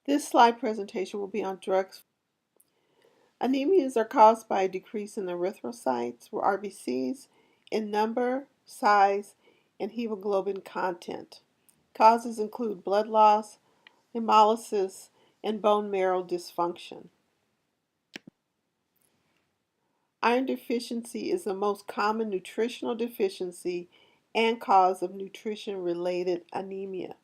This slide presentation will be on drugs. Anemias are caused by a decrease in erythrocytes, or RBCs, in number, size, and hemoglobin content. Causes include blood loss, hemolysis, and bone marrow dysfunction. Iron deficiency is the most common nutritional deficiency and cause of nutrition-related anemia.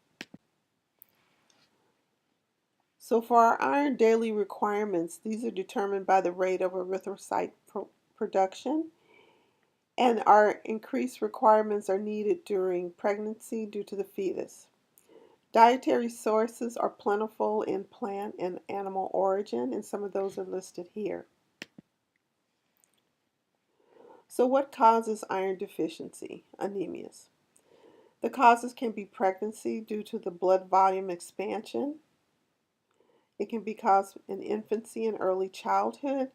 So for our iron daily requirements, these are determined by the rate of erythrocyte production, and our increased requirements are needed during pregnancy due to the fetus. Dietary sources are plentiful in plant and animal origin, and some of those are listed here. So what causes iron deficiency, anemias? The causes can be pregnancy due to the blood volume expansion. It can be caused in infancy and early childhood.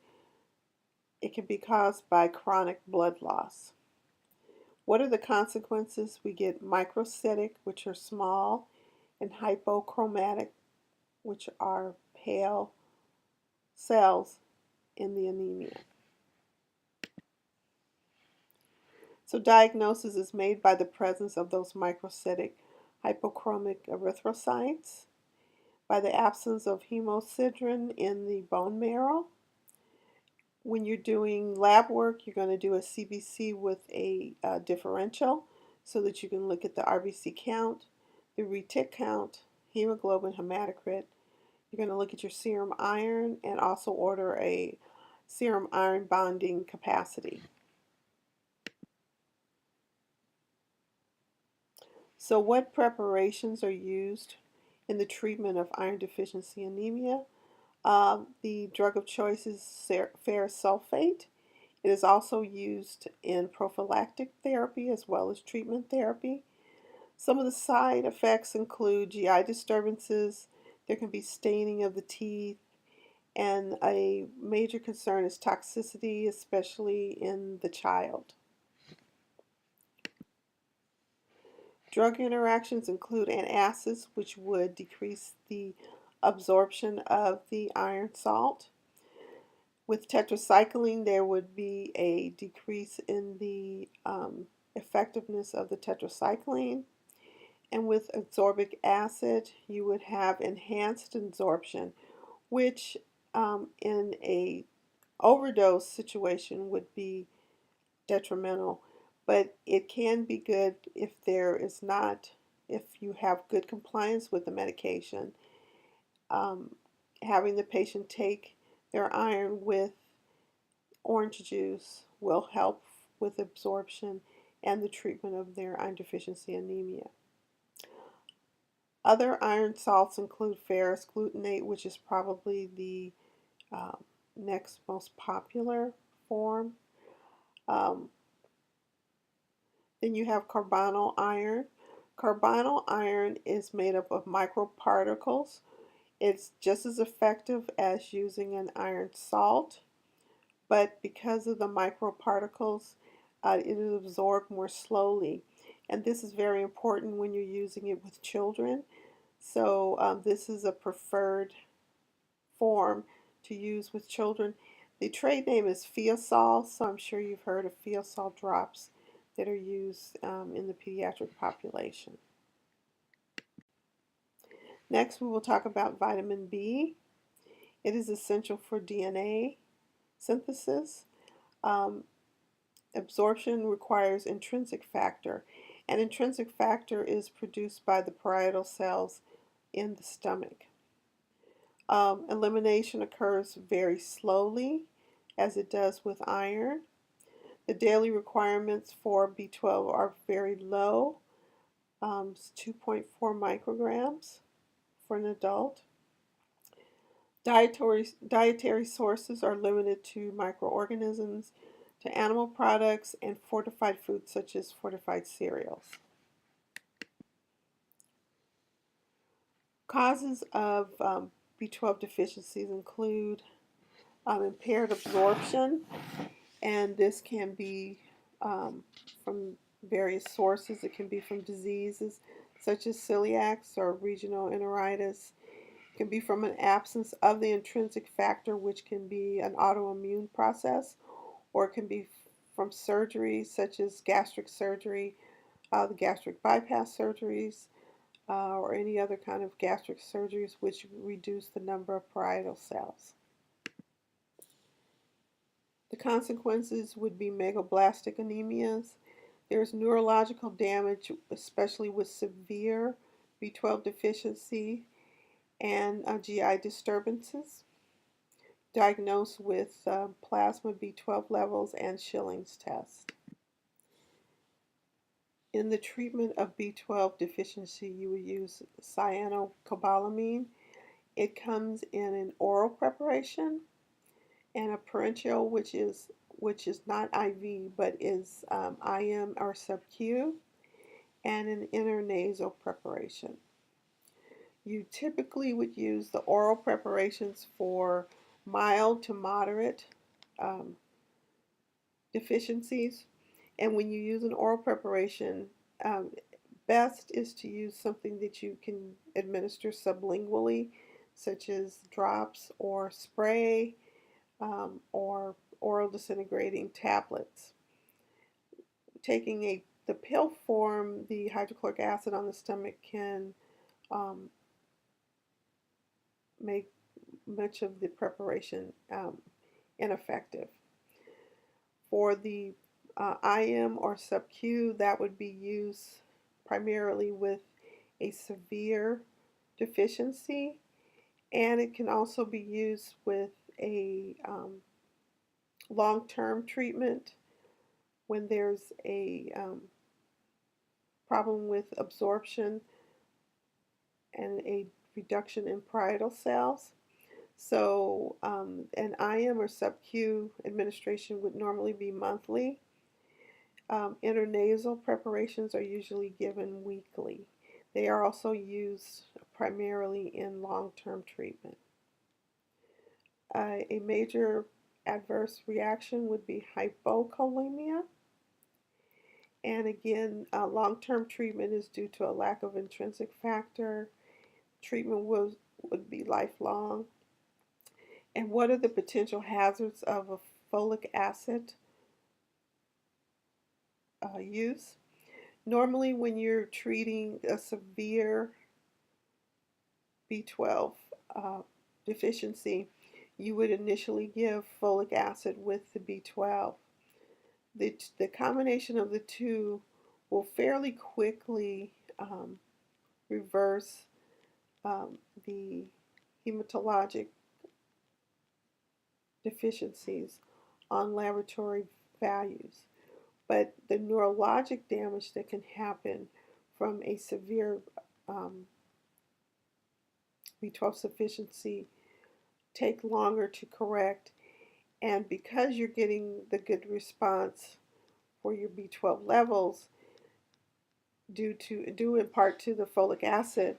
It can be caused by chronic blood loss. What are the consequences? We get microcytic, which are small, and hypochromatic, which are pale cells in the anemia. So diagnosis is made by the presence of those microcytic hypochromic erythrocytes, by the absence of hemosiderin in the bone marrow. When you're doing lab work, you're going to do a CBC with a differential so that you can look at the RBC count, the retic count, hemoglobin, hematocrit. You're going to look at your serum iron and also order a serum iron bonding capacity. So what preparations are used in the treatment of iron deficiency anemia? The drug of choice is ferrous sulfate. It is also used in prophylactic therapy as well as treatment therapy. Some of the side effects include GI disturbances. There can be staining of the teeth, and a major concern is toxicity, especially in the child. Drug interactions include antacids, which would decrease the absorption of the iron salt. With tetracycline, there would be a decrease in the effectiveness of the tetracycline. And with ascorbic acid, you would have enhanced absorption, which in a overdose situation would be detrimental. But it can be good if if you have good compliance with the medication. Having the patient take their iron with orange juice will help with absorption and the treatment of their iron deficiency anemia. Other iron salts include ferrous glutamate, which is probably the next most popular form. Then you have carbonyl iron. Carbonyl iron is made up of microparticles. It's just as effective as using an iron salt, but because of the microparticles, it is absorbed more slowly. And this is very important when you're using it with children. So this is a preferred form to use with children. The trade name is Fiosol, so I'm sure you've heard of Fiosol drops that are used in the pediatric population. Next, we will talk about vitamin B. It is essential for DNA synthesis. Absorption requires intrinsic factor, and intrinsic factor is produced by the parietal cells in the stomach. Elimination occurs very slowly, as it does with iron. The daily requirements for B12 are very low. It's 2.4 micrograms for an adult. Dietary sources are limited to microorganisms, to animal products, and fortified foods such as fortified cereals. Causes of B12 deficiencies include impaired absorption, and this can be from various sources. It can be from diseases such as celiac or regional enteritis. Can be from an absence of the intrinsic factor, which can be an autoimmune process, or it can be from surgery such as gastric surgery, the gastric bypass surgeries, or any other kind of gastric surgeries which reduce the number of parietal cells. The consequences would be megablastic anemias. There's neurological damage, especially with severe B12 deficiency and GI disturbances, diagnosed with plasma B12 levels and Schilling's test. In the treatment of B12 deficiency, you would use cyanocobalamin. It comes in an oral preparation and a parenteral, which is not IV but is IM or sub-Q, and an intranasal preparation. You typically would use the oral preparations for mild to moderate um, deficiencies, and when you use an oral preparation, um, best is to use something that you can administer sublingually, such as drops or spray, or oral disintegrating tablets. Taking the pill form, the hydrochloric acid on the stomach can make much of the preparation ineffective. For the IM or sub-Q, that would be used primarily with a severe deficiency, and it can also be used with a long-term treatment when there's a problem with absorption and a reduction in parietal cells. So an IM or sub-Q administration would normally be monthly. Intranasal preparations are usually given weekly. They are also used primarily in long-term treatment. A major adverse reaction would be hypokalemia. And again, long-term treatment is due to a lack of intrinsic factor. Treatment would be lifelong. And what are the potential hazards of a folic acid use? Normally, when you're treating a severe B12 deficiency, you would initially give folic acid with the B12. The combination of the two will fairly quickly reverse the hematologic deficiencies on laboratory values. But the neurologic damage that can happen from a severe B12 deficiency take longer to correct, and because you're getting the good response for your B12 levels due in part to the folic acid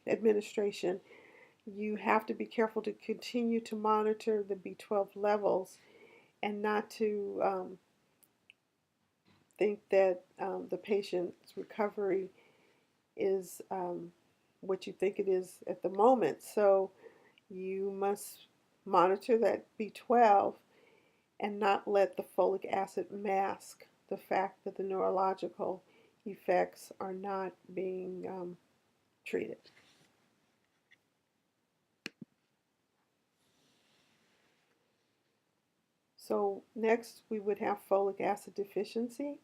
administration, you have to be careful to continue to monitor the B12 levels and not to think that the patient's recovery is what you think it is at the moment. So you must monitor that B12 and not let the folic acid mask the fact that the neurological effects are not being treated. So next we would have folic acid deficiency.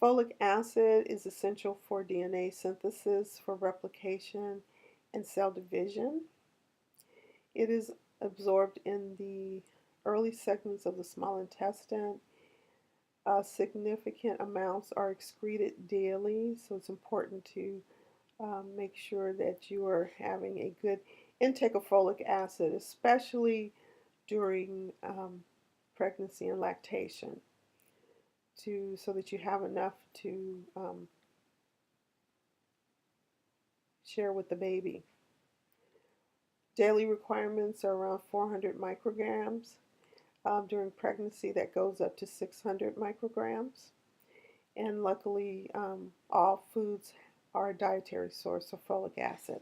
Folic acid is essential for DNA synthesis, for replication, and cell division. It is absorbed in the early segments of the small intestine. Significant amounts are excreted daily, so it's important to make sure that you are having a good intake of folic acid, especially during pregnancy and lactation, so that you have enough to share with the baby. Daily requirements are around 400 micrograms. During pregnancy, that goes up to 600 micrograms. And luckily, all foods are a dietary source of folic acid.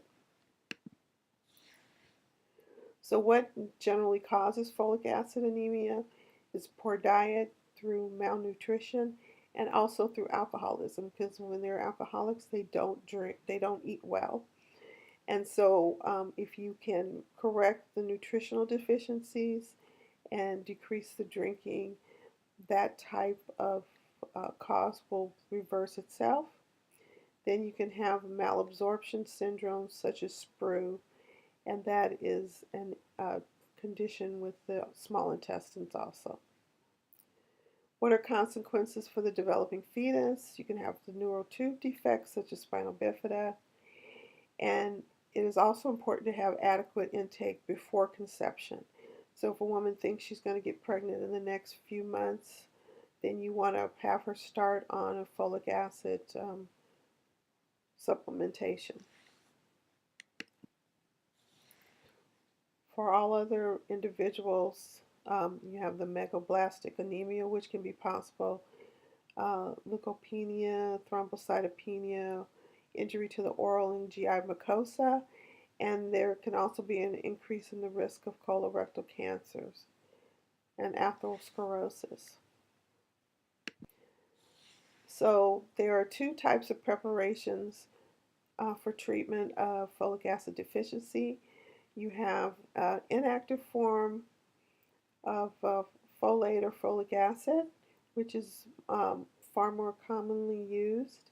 So what generally causes folic acid anemia is poor diet through malnutrition and also through alcoholism, because when they're alcoholics they don't drink, they don't eat well. And so if you can correct the nutritional deficiencies and decrease the drinking, that type of cause will reverse itself. Then you can have malabsorption syndrome such as sprue, and that is a condition with the small intestines also. What are consequences for the developing fetus? You can have the neural tube defects such as spinal bifida, and it is also important to have adequate intake before conception. So if a woman thinks she's going to get pregnant in the next few months, then you want to have her start on a folic acid supplementation. For all other individuals, you have the megablastic anemia, which can be possible, leukopenia, thrombocytopenia, injury to the oral and GI mucosa, and there can also be an increase in the risk of colorectal cancers and atherosclerosis. So there are two types of preparations for treatment of folic acid deficiency. You have inactive form of folate or folic acid, which is far more commonly used.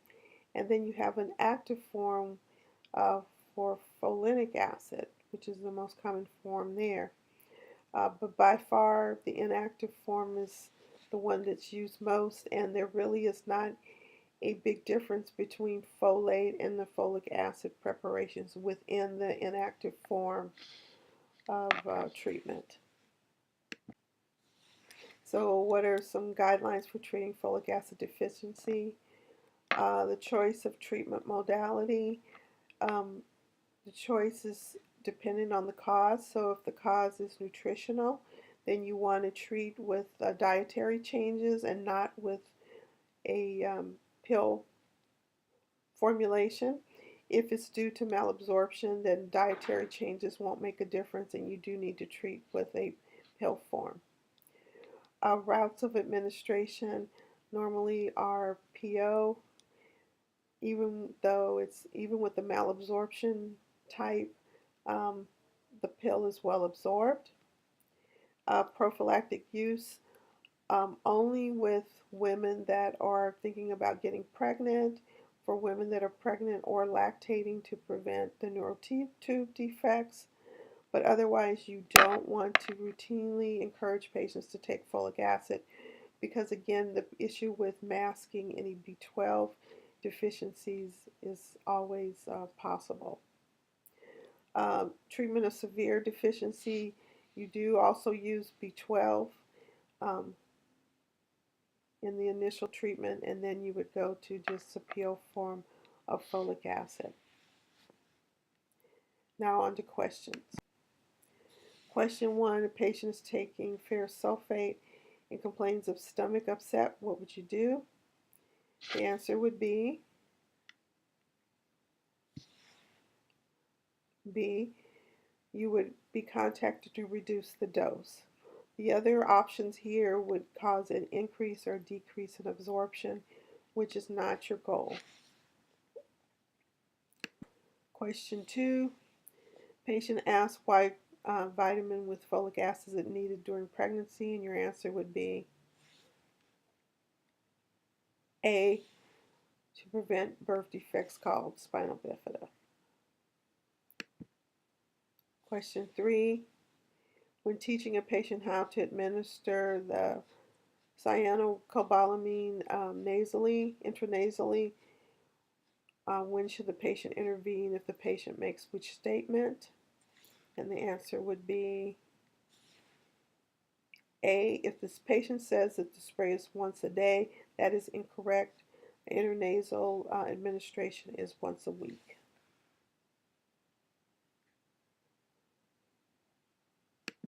And then you have an active form for folinic acid, which is the most common form there. But by far, the inactive form is the one that's used most, and there really is not a big difference between folate and the folic acid preparations within the inactive form of treatment. So what are some guidelines for treating folic acid deficiency? The choice of treatment modality. The choice is dependent on the cause. So if the cause is nutritional, then you want to treat with dietary changes and not with a pill formulation. If it's due to malabsorption, then dietary changes won't make a difference, and you do need to treat with a pill form. Routes of administration normally are PO, even with the malabsorption type, the pill is well absorbed. Prophylactic use only with women that are thinking about getting pregnant, for women that are pregnant or lactating to prevent the neural tube defects. But otherwise, you don't want to routinely encourage patients to take folic acid because, again, the issue with masking any B12 deficiencies is always possible. Treatment of severe deficiency, you do also use B12 in the initial treatment, and then you would go to just a pure form of folic acid. Now on to questions. Question 1, a patient is taking ferrous sulfate and complains of stomach upset. What would you do? The answer would be B. You would be contacted to reduce the dose. The other options here would cause an increase or decrease in absorption, which is not your goal. Question 2, patient asks why vitamin with folic acid is needed during pregnancy, and your answer would be A, to prevent birth defects called spinal bifida. Question 3, when teaching a patient how to administer the cyanocobalamin nasally, intranasally, when should the patient intervene if the patient makes which statement? And the answer would be A, if this patient says that the spray is once a day, that is incorrect. Intranasal administration is once a week.